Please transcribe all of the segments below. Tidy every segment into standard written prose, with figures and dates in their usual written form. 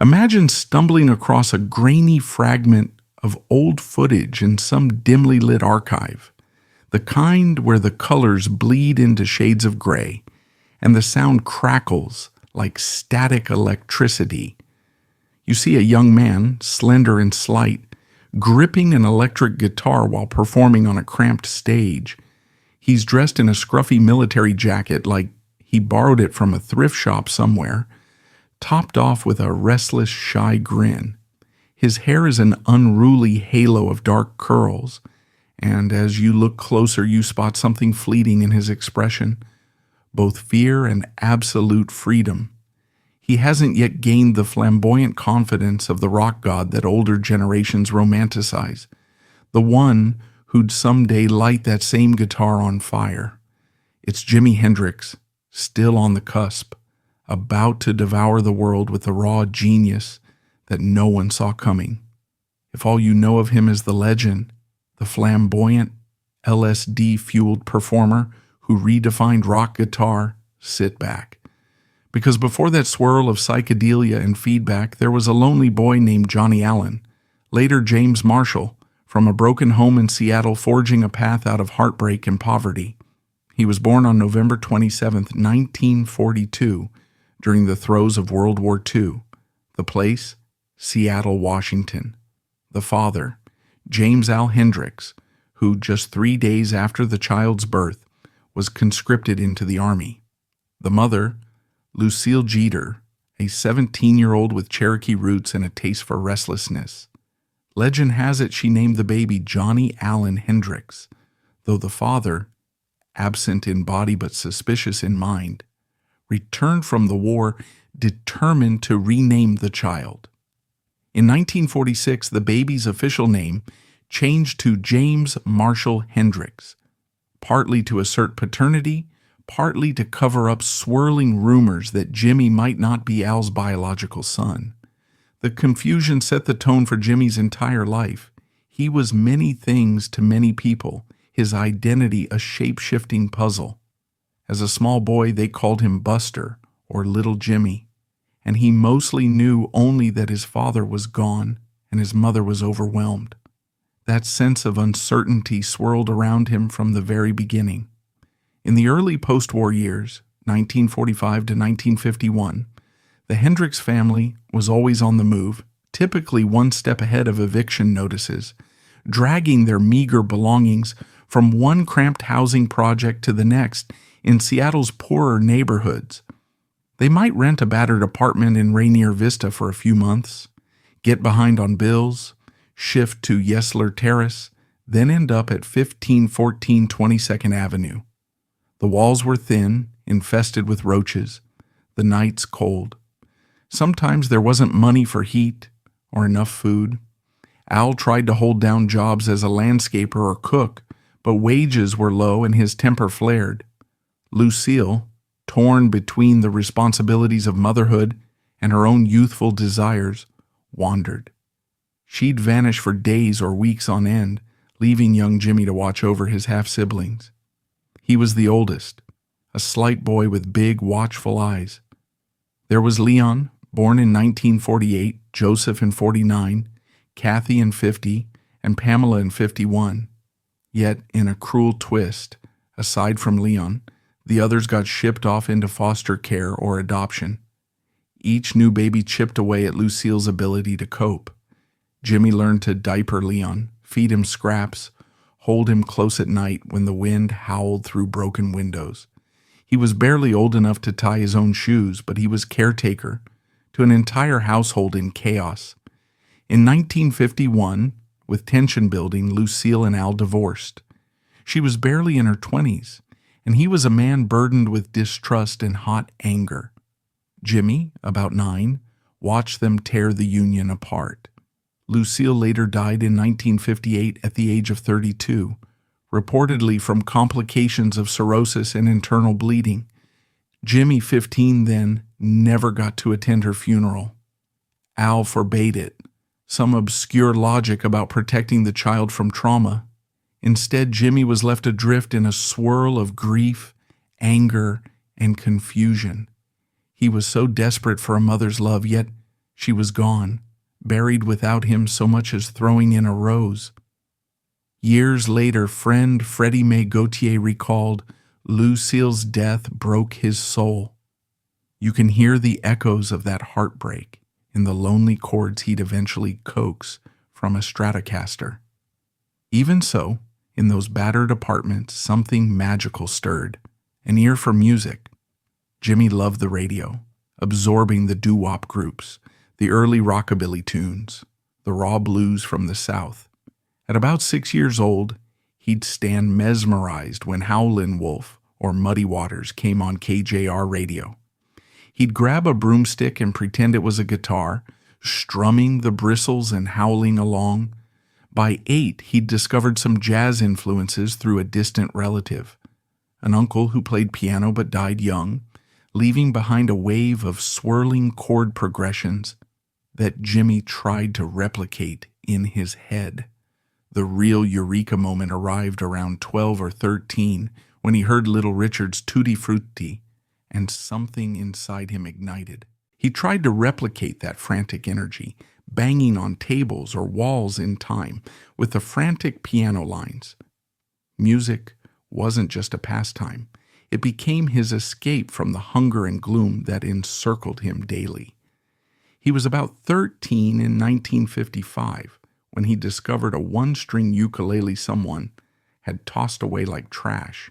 Imagine stumbling across a grainy fragment of old footage in some dimly lit archive, the kind where the colors bleed into shades of gray and the sound crackles like static electricity. You see a young man, slender and slight, gripping an electric guitar while performing on a cramped stage. He's dressed in a scruffy military jacket like he borrowed it from a thrift shop somewhere, topped off with a restless, shy grin. His hair is an unruly halo of dark curls, and as you look closer you spot something fleeting in his expression, both fear and absolute freedom. He hasn't yet gained the flamboyant confidence of the rock god that older generations romanticize, the one who'd someday light that same guitar on fire. It's Jimi Hendrix, still on the cusp, about to devour the world with a raw genius that no one saw coming. If all you know of him is the legend, the flamboyant, LSD-fueled performer who redefined rock guitar, sit back. Because before that swirl of psychedelia and feedback, there was a lonely boy named Johnny Allen, later James Marshall, from a broken home in Seattle, forging a path out of heartbreak and poverty. He was born on November 27, 1942, during the throes of World War II. The place, Seattle, Washington. The father, James Al Hendrix, who just 3 days after the child's birth was conscripted into the Army. The mother, Lucille Jeter, a 17-year-old with Cherokee roots and a taste for restlessness. Legend has it she named the baby Johnny Allen Hendrix, though the father, absent in body but suspicious in mind, returned from the war determined to rename the child. In 1946, the baby's official name changed to James Marshall Hendrix, partly to assert paternity, partly to cover up swirling rumors that Jimmy might not be Al's biological son. The confusion set the tone for Jimmy's entire life. He was many things to many people, his identity a shape-shifting puzzle. As a small boy, they called him Buster, or Little Jimmy, and he mostly knew only that his father was gone and his mother was overwhelmed. That sense of uncertainty swirled around him from the very beginning. In the early post-war years, 1945 to 1951, the Hendrix family was always on the move, typically one step ahead of eviction notices, dragging their meager belongings from one cramped housing project to the next in Seattle's poorer neighborhoods. They might rent a battered apartment in Rainier Vista for a few months, get behind on bills, shift to Yesler Terrace, then end up at 1514 22nd Avenue. The walls were thin, infested with roaches, the nights cold. Sometimes there wasn't money for heat or enough food. Al tried to hold down jobs as a landscaper or cook, but wages were low and his temper flared. Lucille, torn between the responsibilities of motherhood and her own youthful desires, wandered. She'd vanish for days or weeks on end, leaving young Jimmy to watch over his half-siblings. He was the oldest, a slight boy with big, watchful eyes. There was Leon, born in 1948, Joseph in 49, Kathy in 50, and Pamela in 51. Yet, in a cruel twist, aside from Leon, the others got shipped off into foster care or adoption. Each new baby chipped away at Lucille's ability to cope. Jimmy learned to diaper Leon, feed him scraps, hold him close at night when the wind howled through broken windows. He was barely old enough to tie his own shoes, but he was caretaker to an entire household in chaos. In 1951, with tension building, Lucille and Al divorced. She was barely in her 20s, and he was a man burdened with distrust and hot anger. Jimmy, about 9, watched them tear the union apart. Lucille later died in 1958 at the age of 32, reportedly from complications of cirrhosis and internal bleeding. Jimmy, 15 then, never got to attend her funeral. Al forbade it, some obscure logic about protecting the child from trauma. Instead, Jimmy was left adrift in a swirl of grief, anger, and confusion. He was so desperate for a mother's love, yet She was gone, buried without him so much as throwing in a rose. Years later, friend Freddie May Gautier recalled, Lucille's death broke his soul. You can hear the echoes of that heartbreak in the lonely chords he'd eventually coax from a Stratocaster. Even so, in those battered apartments, something magical stirred, an ear for music. Jimi loved the radio, absorbing the doo-wop groups, the early rockabilly tunes, the raw blues from the South. At about 6 years old, he'd stand mesmerized when Howlin' Wolf or Muddy Waters came on KJR radio. He'd grab a broomstick and pretend it was a guitar, strumming the bristles and howling along. By 8, he'd discovered some jazz influences through a distant relative, an uncle who played piano but died young, leaving behind a wave of swirling chord progressions that Jimi tried to replicate in his head. The real eureka moment arrived around 12 or 13 when he heard Little Richard's Tutti Frutti, and something inside him ignited. He tried to replicate that frantic energy, banging on tables or walls in time with the frantic piano lines. Music wasn't just a pastime. It became his escape from the hunger and gloom that encircled him daily. He was about 13 in 1955 when he discovered a one-string ukulele someone had tossed away like trash.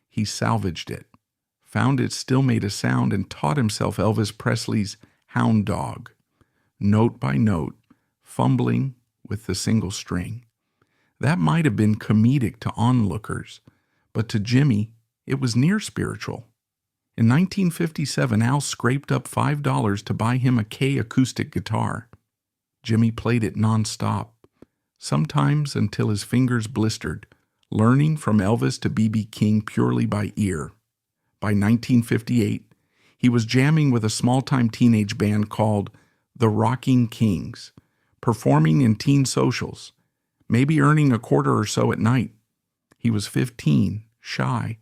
He salvaged it, found it still made a sound, and taught himself Elvis Presley's Hound Dog, note by note, fumbling with the single string. That might have been comedic to onlookers, but to Jimi, it was near spiritual. In 1957, Al scraped up $5 to buy him a Kay acoustic guitar. Jimi played it nonstop, sometimes until his fingers blistered, learning from Elvis to B.B. King purely by ear. By 1958, he was jamming with a small-time teenage band called the Rocking Kings, performing in teen socials, maybe earning a quarter or so at night. He was 15, shy,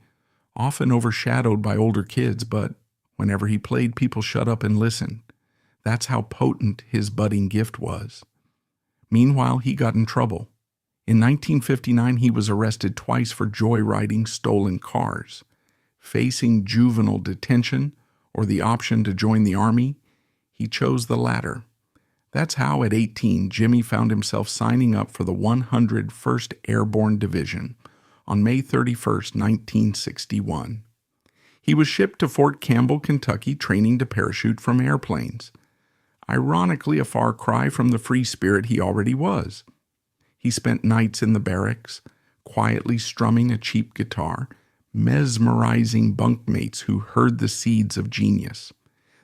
often overshadowed by older kids, but whenever he played, people shut up and listened. That's how potent his budding gift was. Meanwhile, he got in trouble. In 1959, he was arrested twice for joyriding stolen cars. Facing juvenile detention or the option to join the Army, he chose the latter. That's how, at 18, Jimi found himself signing up for the 101st Airborne Division on May 31, 1961. He was shipped to Fort Campbell, Kentucky, training to parachute from airplanes. Ironically, a far cry from the free spirit he already was. He spent nights in the barracks, quietly strumming a cheap guitar, mesmerizing bunkmates who heard the seeds of genius.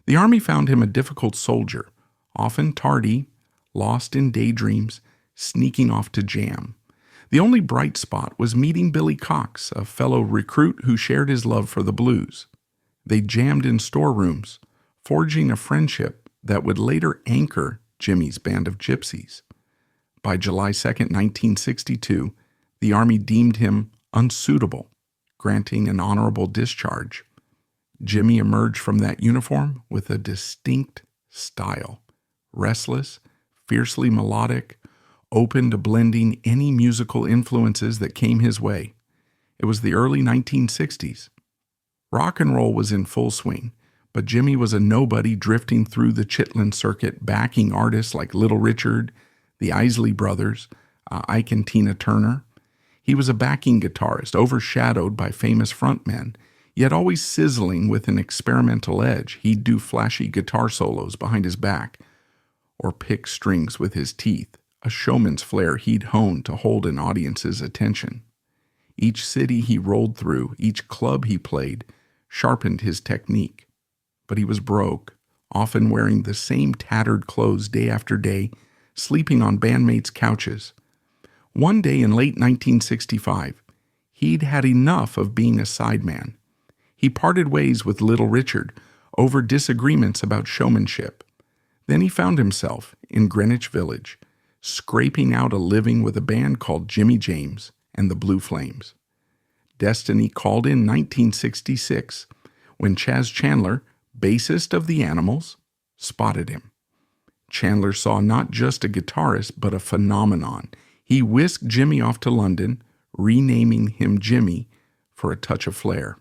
The Army found him a difficult soldier, often tardy, lost in daydreams, sneaking off to jam. The only bright spot was meeting Billy Cox, a fellow recruit who shared his love for the blues. They jammed in storerooms, forging a friendship that would later anchor Jimi's band of gypsies. By July 2, 1962, the Army deemed him unsuitable, granting an honorable discharge. Jimi emerged from that uniform with a distinct style, restless, fiercely melodic, open to blending any musical influences that came his way. It was the early 1960s. Rock and roll was in full swing, but Jimi was a nobody drifting through the Chitlin circuit, backing artists like Little Richard, the Isley Brothers, Ike and Tina Turner. He was a backing guitarist, overshadowed by famous frontmen, yet always sizzling with an experimental edge. He'd do flashy guitar solos behind his back, or pick strings with his teeth, a showman's flair he'd honed to hold an audience's attention. Each city he rolled through, each club he played, sharpened his technique. But he was broke, often wearing the same tattered clothes day after day, sleeping on bandmates' couches. One day in late 1965, he'd had enough of being a sideman. He parted ways with Little Richard over disagreements about showmanship. Then he found himself in Greenwich Village, scraping out a living with a band called Jimmy James and the Blue Flames. Destiny called in 1966 when Chaz Chandler, bassist of the Animals, spotted him. Chandler saw not just a guitarist, but a phenomenon. He whisked Jimi off to London, renaming him Jimi for a touch of flair.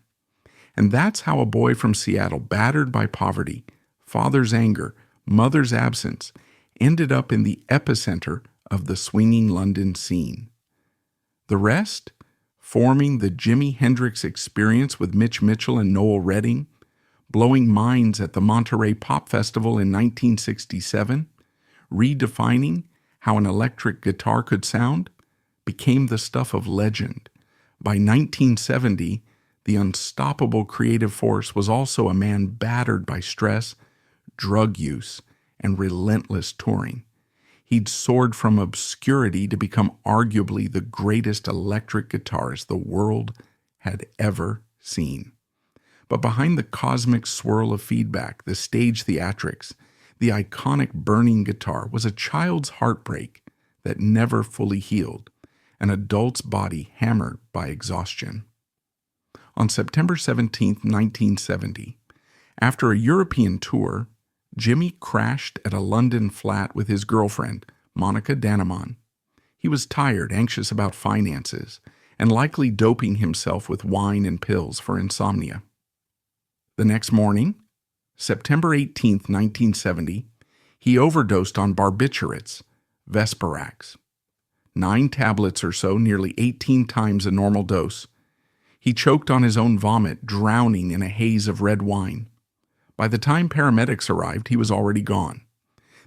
And that's how a boy from Seattle, battered by poverty, father's anger, mother's absence, ended up in the epicenter of the swinging London scene. The rest? Forming the Jimi Hendrix Experience with Mitch Mitchell and Noel Redding, blowing minds at the Monterey Pop Festival in 1967, redefining how an electric guitar could sound, became the stuff of legend. By 1970, the unstoppable creative force was also a man battered by stress, drug use, and relentless touring. He'd soared from obscurity to become arguably the greatest electric guitarist the world had ever seen. But behind the cosmic swirl of feedback, the stage theatrics, the iconic burning guitar was a child's heartbreak that never fully healed, an adult's body hammered by exhaustion. On September 17, 1970, after a European tour, Jimi crashed at a London flat with his girlfriend, Monica Dannemann. He was tired, anxious about finances, and likely doping himself with wine and pills for insomnia. The next morning, September 18, 1970, he overdosed on barbiturates, Vesparax. 9 tablets or so, nearly 18 times a normal dose. He choked on his own vomit, drowning in a haze of red wine. By the time paramedics arrived, he was already gone.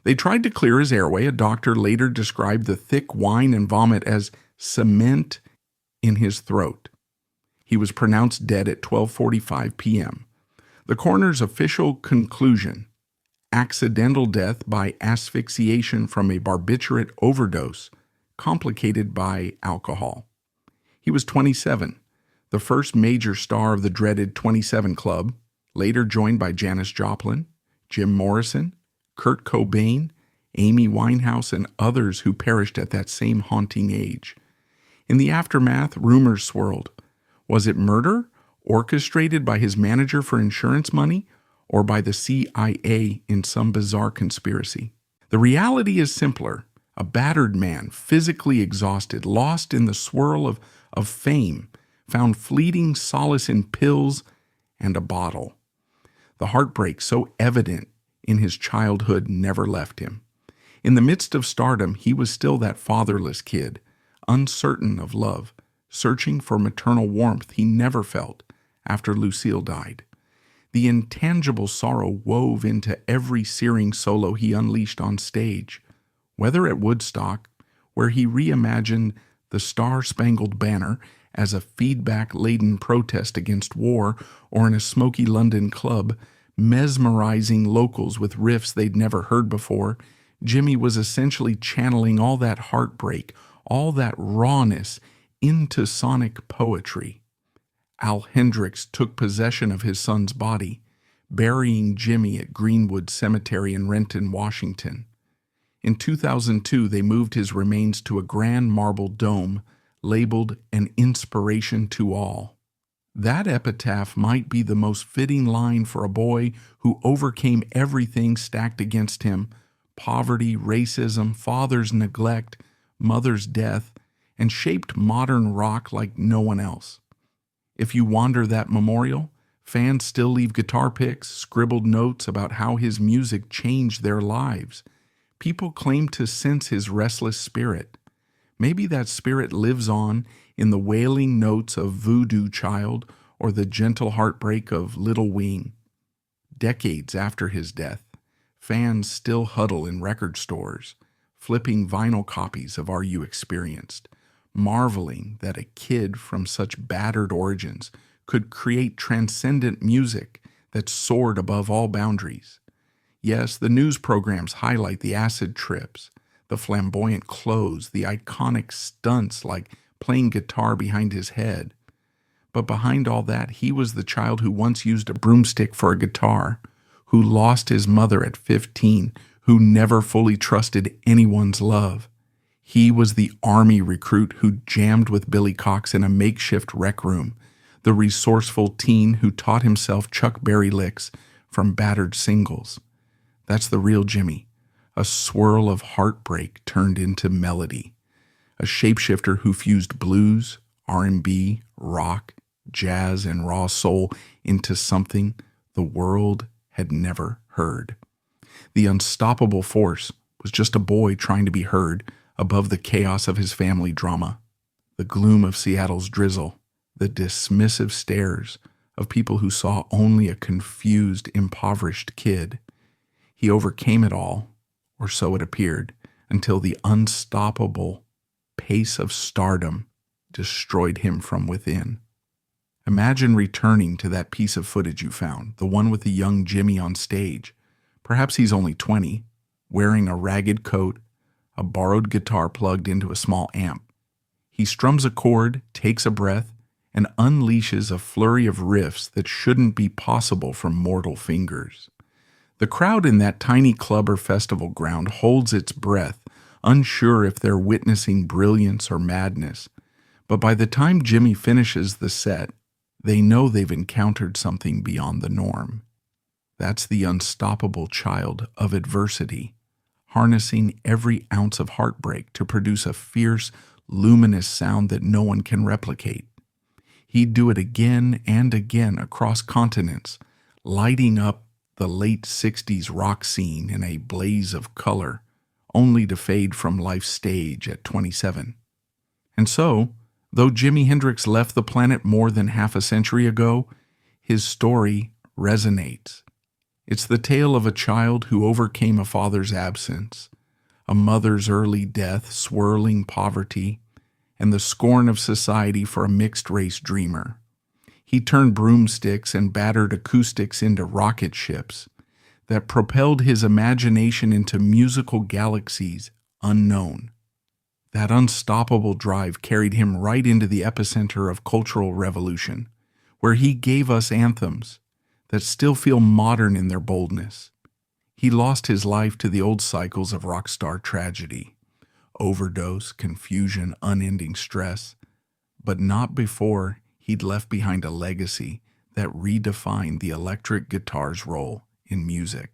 They tried to clear his airway. A doctor later described the thick wine and vomit as cement in his throat. He was pronounced dead at 12:45 p.m. The coroner's official conclusion: accidental death by asphyxiation from a barbiturate overdose, complicated by alcohol. He was 27, the first major star of the dreaded 27 Club, later joined by Janis Joplin, Jim Morrison, Kurt Cobain, Amy Winehouse, and others who perished at that same haunting age. In the aftermath, rumors swirled. Was it murder, orchestrated by his manager for insurance money, or by the CIA in some bizarre conspiracy? The reality is simpler. A battered man, physically exhausted, lost in the swirl of fame, found fleeting solace in pills and a bottle. The heartbreak so evident in his childhood never left him. In the midst of stardom, he was still that fatherless kid, uncertain of love, searching for maternal warmth he never felt after Lucille died. The intangible sorrow wove into every searing solo he unleashed on stage, whether at Woodstock, where he reimagined the Star-Spangled Banner as a feedback-laden protest against war, or in a smoky London club, mesmerizing locals with riffs they'd never heard before. Jimi was essentially channeling all that heartbreak, all that rawness, into sonic poetry. Al Hendrix took possession of his son's body, burying Jimi at Greenwood Cemetery in Renton, Washington. In 2002, they moved his remains to a grand marble dome labeled An Inspiration to All. That epitaph might be the most fitting line for a boy who overcame everything stacked against him: poverty, racism, father's neglect, mother's death, and shaped modern rock like no one else. If you wander that memorial, fans still leave guitar picks, scribbled notes about how his music changed their lives. People claim to sense his restless spirit. Maybe that spirit lives on in the wailing notes of Voodoo Child or the gentle heartbreak of Little Wing. Decades after his death, fans still huddle in record stores, flipping vinyl copies of Are You Experienced, marveling that a kid from such battered origins could create transcendent music that soared above all boundaries. Yes, the news programs highlight the acid trips, the flamboyant clothes, the iconic stunts like playing guitar behind his head. But behind all that, he was the child who once used a broomstick for a guitar, who lost his mother at 15, who never fully trusted anyone's love. He was the army recruit who jammed with Billy Cox in a makeshift rec room, the resourceful teen who taught himself Chuck Berry licks from battered singles. That's the real Jimi, a swirl of heartbreak turned into melody, a shapeshifter who fused blues, R&B, rock, jazz, and raw soul into something the world had never heard. The unstoppable force was just a boy trying to be heard above the chaos of his family drama, the gloom of Seattle's drizzle, the dismissive stares of people who saw only a confused, impoverished kid. He overcame it all, or so it appeared, until the unstoppable pace of stardom destroyed him from within. Imagine returning to that piece of footage you found, the one with the young Jimmy on stage. Perhaps he's only 20, wearing a ragged coat, a borrowed guitar plugged into a small amp. He strums a chord, takes a breath, and unleashes a flurry of riffs that shouldn't be possible from mortal fingers. The crowd in that tiny club or festival ground holds its breath, unsure if they're witnessing brilliance or madness. But by the time Jimmy finishes the set, they know they've encountered something beyond the norm. That's the unstoppable child of adversity, harnessing every ounce of heartbreak to produce a fierce, luminous sound that no one can replicate. He'd do it again and again across continents, lighting up the late 60s rock scene in a blaze of color, only to fade from life's stage at 27. And so, though Jimi Hendrix left the planet more than half a century ago, his story resonates. It's the tale of a child who overcame a father's absence, a mother's early death, swirling poverty, and the scorn of society for a mixed-race dreamer. He turned broomsticks and battered acoustics into rocket ships that propelled his imagination into musical galaxies unknown. That unstoppable drive carried him right into the epicenter of cultural revolution, where he gave us anthems that still feel modern in their boldness. He lost his life to the old cycles of rock star tragedy, overdose, confusion, unending stress, but not before he'd left behind a legacy that redefined the electric guitar's role in music.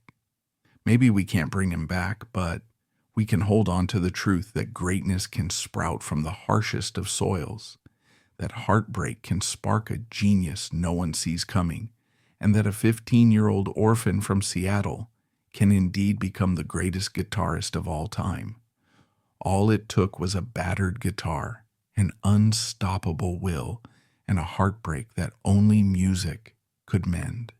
Maybe we can't bring him back, but we can hold on to the truth that greatness can sprout from the harshest of soils, that heartbreak can spark a genius no one sees coming, and that a 15-year-old orphan from Seattle can indeed become the greatest guitarist of all time. All it took was a battered guitar, an unstoppable will, and a heartbreak that only music could mend.